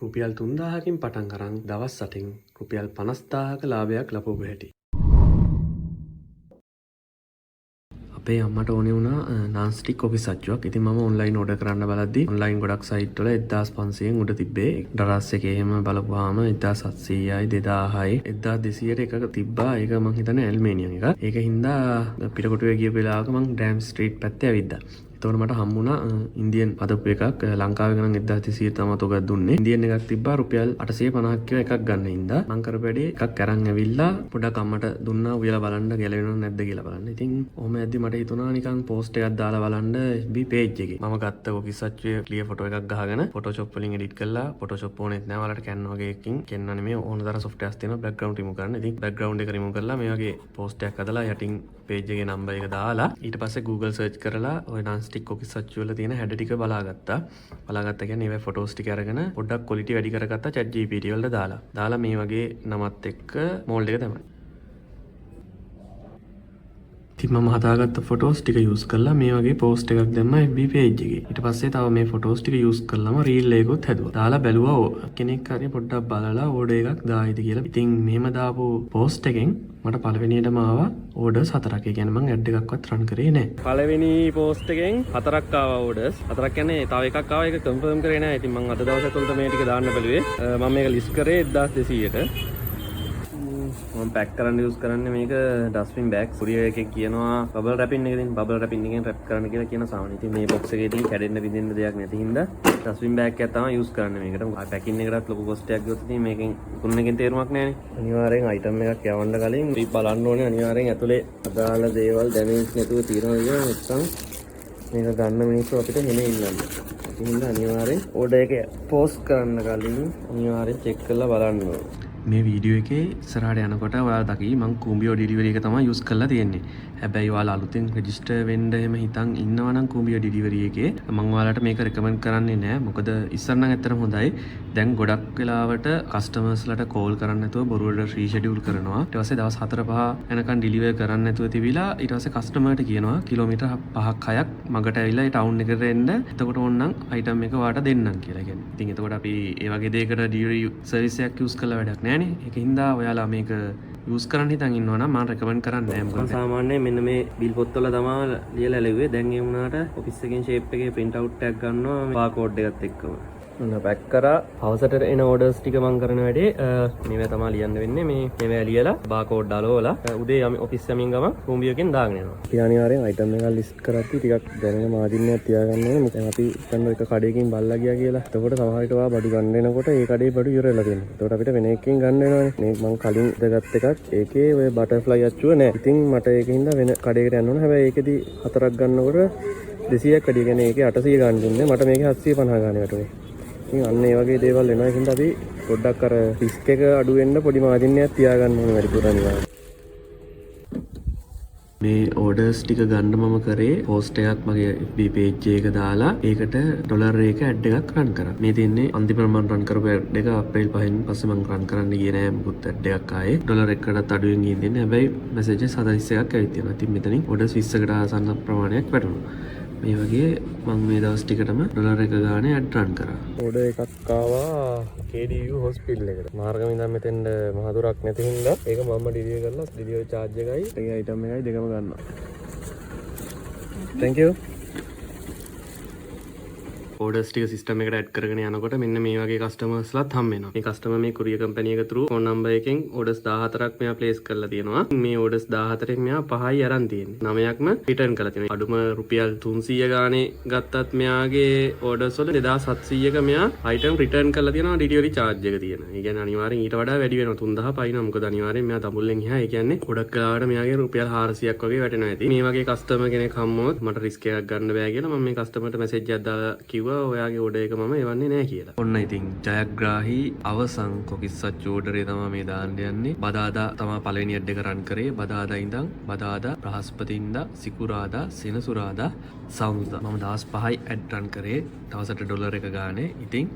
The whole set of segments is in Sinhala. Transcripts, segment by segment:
රුපියල් 3000කින් පටන් අරන් දවස් 8න් රුපියල් 50000ක ලාභයක් ලබපු හැටි. අපේ අම්මට ඕනේ වුණා non stick කොපි සච්චුවක්. ඉතින් මම ඔන්ලයින් ඕඩර් කරන්න බලද්දි ඔන්ලයින් ගොඩක් සයිට් වල 1500න් උඩ තිබ්බේ. ඩලාස් එකේ එහෙම බලපුවාම 1700යි 2000යි 1200ට එකක තිබ්බා. ඒක මං හිතන්නේ ඇල්මේනියන් එක. ඒක හින්දා පිටකොටුවේ ගිය වෙලාවක මං ඩෑම් ස්ට්‍රීට් පැත්තේ ඇවිද්දා. එතකොට මට හම්බුණා ඉන්දියන් පදපු එකක්. ලංකාවේ ගණන් 1300 තමයි තොගක් දුන්නේ. ඉන්දියන් එකක් තිබ්බා රුපියල් 850ක් කියලා එකක් ගන්න හින්දා මං කරපු වැඩේ එකක් අරන් ඇවිල්ලා පොඩක් අම්මට දුන්නා උයලා බලන්න ගැලවෙනවද නැද්ද කියලා බලන්න. ඉතින් ඔහොම ඇද්දි මට හිතුණා නිකන් පෝස්ට් එකක් දාලා බලන්න FB page එකේ. මම ගත්ත කොකිසච්චුවේ ක්ලියර් ෆොටෝ එකක් ගහගෙන Photoshop වලින් edit කරලා Photoshop ඕනෙත් නෑ ඔයාලට Canva වගේ එකකින් කියන්න නෙමෙයි ඕන තරම් softwares තියෙනවා background remove කරන්න. ඉතින් background එක remove කරලා මේ වගේ post එකක් හදලා යටින් page එකේ number එක දාලා ඊට පස්සේ Google search කරලා ඔය non stick කොකිසච්චු වල තියෙන හැඩ ටික බලාගත්තා. බලාගත්තා කියන්නේ ඒවයි ෆොටෝස් ටික අරගෙන පොඩ්ඩක් quality වැඩි කරගත්තා chat GPT වලට දාලා මේ වගේ නමත් එක්ක mold එක තමයි. ඉතින් මම හදාගත්ත ෆොටෝස් ටික යූස් කරලා මේ වගේ පෝස්ට් එකක් දැම්මා FB page එකේ. ඊට පස්සේ තව මේ ෆොටෝස් ටික යූස් කරලාම reel එකකුත් හැදුවා. දාලා බැලුවා කෙනෙක් හරි පොඩ්ඩක් බලලා ඕඩර් එකක් දායිද කියලා. ඉතින් මෙහෙම දාපු පෝස්ට් එකෙන් මට පළවෙනියටම ආවා ඕඩර්ස් 4ක්. ඒ කියන්නේ මම ඇඩ් එකක්වත් රන් කරේ නැහැ. පළවෙනි පෝස්ට් එකෙන් 4ක් ආවා ඕඩර්ස්. 4ක් කියන්නේ තව එකක් ආවා ඒක කන්ෆර්ම් කරේ නැහැ. ඉතින් මම අද දවසේ තුලට මේ ටික දාන්න බැලුවේ. මම මේක ලිස්ට් කරේ 1200ට. මම පැක් කරන්න යූස් කරන්නේ මේක ඩස්ට්බින් බෑග්. කුරියර් එකේ කියනවා බබල් රැපින් එකකින් බබල් රැපින් එකෙන් රැප් කරන්න කියලා කියන සාමාන්‍ය. ඉතින් මේ බොක්ස් එකේදී කැඩෙන්න විදින්න දෙයක් නැති හින්දා ඩස්ට්බින් බෑග් එකක් තමයි යූස් කරන්නේ මේකට. පැකින් එකටත් ලොකු කොස්ට් එකක් ගියොත් ඉතින් මේකෙන් කුණනකින් තේරුමක් නැහැනේ. අනිවාර්යෙන් අයිටම් එකක් යවන්න කලින් අපි බලන්න ඕනේ අනිවාර්යෙන් ඇතුලේ අදාළ දේවල් ඩැමේජ් නැතුව තියෙනවා කියලා. නැත්නම් මේක ගන්න මිනිස්සු අපිට හෙනේ ඉන්නන්න. ඒ හින්දා අනිවාර්යෙන් ඕඩර් එක පෝස්ට් කරන්න කලින් අනිවාර්යෙන් චෙක් කරලා බලන්න ඕනේ. මේ වීඩියෝ එකේ ඉස්සරහට යනකොට ඔයාලා දකි මම කුඹියෝ ඩිලිවරි එක තමයි යූස් කරලා තියෙන්නේ. හැබැයි ඔයාලා අලුතෙන් රෙජිස්ටර් වෙන්න එහෙම හිතන් ඉන්නවා නම් කුඹියෝ ඩිලිවරි එකේ මම ඔයාලට මේක රෙකමන්ඩ් කරන්නේ නැහැ. මොකද ඉස්සර නම් ඇත්තටම හොඳයි. දැන් ගොඩක් වෙලාවට කස්ටමර්ස්ලට කෝල් කරන්න නැතුව බොරුවට රීෂෙඩියුල් කරනවා. ඊට පස්සේ දවස් 4-5 යනකම් ඩිලිවර් කරන්න නැතුව තිබිලා ඊට පස්සේ කස්ටමර්ට කියනවා කිලෝමීටර් 5ක් 6ක් මගට ඇවිල්ලා ඒ ටවුන් එකට එන්න. එතකොට ඕනනම් අයිටම් එක වාට දෙන්නම් කියලා කියන්නේ. ඉතින් එතකොට අපි ඒ වගේ දෙයකට ඩිලිවරි සර්විස් එකක් යූස් කරලා වැඩක් නැහැ. ඒක හින්දා ඔයාලා මේක යූස් කරන්න හිතන් ඉන්නවා නම් මම රෙකමන්ඩ් කරන්නේ නැහැ. මොකද සාමාන්‍යයෙන් මෙන්න මේ බිල් පොත්වල තමයි ලියලා ලැබුවේ. දැන් ඒ වුණාට ඔෆිස් එකෙන් ෂේප් එකේ print out එකක් ගන්නවා බාර් කෝඩ් එකත් එක්කම. ඔන්න පැක් කරා. හවසට එන ඕඩර්ස් ටික මම කරන වැඩේ මේවා තමයි ලියන්න වෙන්නේ. මේවා ලියලා බාර් කෝඩ් දාලා උදේ ඔෆිස් යමින් ගම කුඹියකින් දාගෙන යනවා. අපි අනිවාර්යෙන් අයිටම් එක ලිස්ට් කරද්දි ටිකක් දැනෙන මාජින් එකක් තියාගන්න ඕනේ. මොකද අපි හිතන්න එක කඩේකින් බල්ලා ගියා කියලා. එතකොට සමහර විට ඔයා බඩු ගන්න එනකොට ඒ කඩේ බඩු ඉවරලා තියෙනවා. එතකොට අපිට වෙන එකකින් ගන්න වෙනවනේ. මේ මම කලින් දගත් එකක් ඒකේ ඔය බටර්ෆ්ලයි අච්චුව නැහැ. ඉතින් මට ඒකින්ද වෙන කඩේකට යන්න ඕනේ. හැබැයි ඒකෙදි 4ක් ගන්නකොට 200ක් වැඩි. කියන්නේ ඒකේ 800 ගන්න දුන්නේ. මට මේකේ 750 ගන්න වැටුනේ. ඉතින් අන්න ඒ වගේ දේවල් වෙනවා. ඒකින්ද අපි පොඩ්ඩක් අර රිස්ක් එක අඩු වෙන්න පොඩි මාජින් එකක් තියාගන්න ඕනේ වැඩිපුර අනිවාර්යයෙන්. මේ ඕඩර්ස් ටික ගන්න මම කරේ පෝස්ට් එකක් මගේ FB page එක දාලා ඒකට ඩොලර් එක ඇඩ් එකක් රන් කරා. මේ තියෙන්නේ අන්තිම මම රන් කරපු ඇඩ් එක අප්‍රේල් 5න් පස්සේ මම රන් කරන්න ගියේ නෑ මොකුත් ඇඩ් එකක් ආයේ. ඩොලර් එකකටත් අඩුවෙන් ගිහින් දෙන්නේ. හැබැයි මැසේජස් 41ක් ඇවිත් තියෙනවා. ඉතින් මෙතනින් ඕඩර්ස් 20කට ආසන්න ප්‍රමාණයක් වැටුණා. මේ වගේ මම මේ දවස් ටිකටම ඩොලර් එක ගානේ ඇඩ් රන් කරා. ඕඩර් එකක් ආවා KDU හොස්පිටල් එකට. මාර්ගම ඉඳන් මෙතෙන්ද මහදුරක් නැති හින්දා ඒක මම ඩිලිවර් කරලා ඩිලිවර් charge එකයි ඒකේ අයිටම් එකයි දෙකම ගන්නවා. Thank you. ඕඩර්ස් ටික සිස්ටම් එකට ඇඩ් කරගෙන යනකොට මෙන්න මේ වගේ කස්ටමර්ස්ලාත් හම් වෙනවා. මේ කස්ටමර් මේ කුරියර් කම්පැනි එක through ෆෝන් නම්බර් එකෙන් ඕඩර්ස් 14ක් මෙයා ප්ලේස් කරලා තියෙනවා. මේ ඕඩර්ස් 14න් මෙයා 5යි අරන් තියෙන්නේ. 9ක්ම රිටර්න් කරලා තියෙනවා. අඩුම රුපියල් 300 ගානේ ගත්තත් මෙයාගේ ඕඩර්ස් වල 2700ක මෙයා අයිටම් රිටර්න් කරලා තියෙනවා ඩිලිවරි charge එක තියෙනවා. ඒ කියන්නේ අනිවාර්යෙන් ඊට වඩා වැඩි වෙනවා 3000 පයින්නවා. මොකද අනිවාර්යෙන් මෙයා තමුල්ලෙන් එහා. ඒ කියන්නේ ගොඩක් කාලකට මෙයාගේ රුපියල් 400ක් වගේ වැටෙනවා ඇති. මේ වගේ කස්ටමර් කෙනෙක් හම්බුනොත් මට රිස්ක් එකක් ගන්න බෑ කියලා මම මේ කස්ටමර්ට මැසේජ් එකක් දාලා කිව්වා ඔයාගේ ඕඩර් එක මම එවන්නේ නැහැ කියලා. ඔන්න ඉතින් ජයග්‍රාහී අවසන් කොකිස්සච්චු ඕඩරේ තමයි මේ දාන්න යන්නේ. බදාදා තමයි පළවෙනි ඇඩ් එක රන් කරේ. බදාදා ඉඳන් බදාදා බ්‍රහස්පතින්දා සිකුරාදා සෙනසුරාදා සවුන්දා මම දවස් 5යි ඇඩ් රන් කරේ. දවසට ඩොලර් එක ගානේ. ඉතින්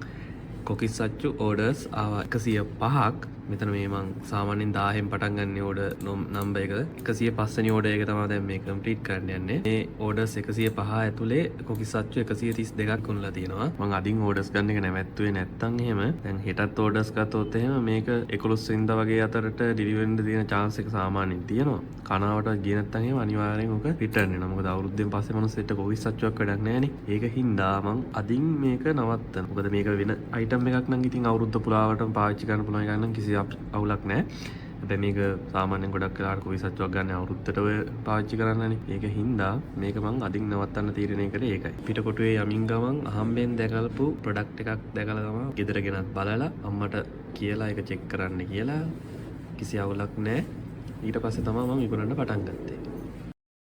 කොකිස්සච්චු ඕඩර්ස් ආවා 105ක් මෙතන මේ මං සාමාන්‍යයෙන් 1000න් පටන් ගන්න ඕඩර් නම්බර් එක 105 වෙනි ඕඩර් එක තමයි දැන් මේ කම්ප්ලීට් කරන්න යන්නේ. මේ ඕඩර්ස් 105 ඇතුලේ කොකිස් අච්චු 132ක් උන්ලා තියෙනවා. මං අදින් ඕඩර්ස් ගන්න එක නැවැත්තුවේ නැත්තම් එහෙම දැන් හෙටත් ඕඩර්ස් ගත්තොත් එහෙම මේක 11 වෙනිදා වගේ අතරට ඩිලිවරි වෙන්න තියෙන chance එක සාමාන්‍යයෙන් තියෙනවා. කනාවට ගියේ නැත්තම් එහෙම අනිවාර්යෙන් ඔක රිටර්න් වෙනවා. මොකද අවුරුද්දෙන් පස්සේ මනුස්සෙට කොකිස් අච්චුවක් වැඩක් නැහැ නේ. ඒක හින්දා මං අදින් මේක නවත්තන. මොකද මේක වෙන අයිටම් එකක් නම් ඉතින් අවුරුද්ද පුරාවටම පාවිච්චි කරන්න පුළුවන් එකක් නම් කිසි අවුලක් නැහැ. හැබැයි මේක සාමාන්‍යයෙන් ගොඩක් වෙලාවට කොයි සච්චුවක් ගන්න අවුරුද්දට ඔය පාවිච්චි කරන්නනේ. ඒක හින්දා මේක මං අදින් නවත්තන්න තීරණය කරේ ඒකයි. පිටකොටුවේ යමින් ගමන් අහම්බෙන් දැකලපු ප්‍රොඩක්ට් එකක් දැකලා තමයි ගෙදර ගෙනත් බලලා අම්මට කියලා ඒක චෙක් කරන්න කියලා කිසි අවුලක් නැහැ. ඊට පස්සේ තමයි මම විකුණන්න පටන් ගත්තේ.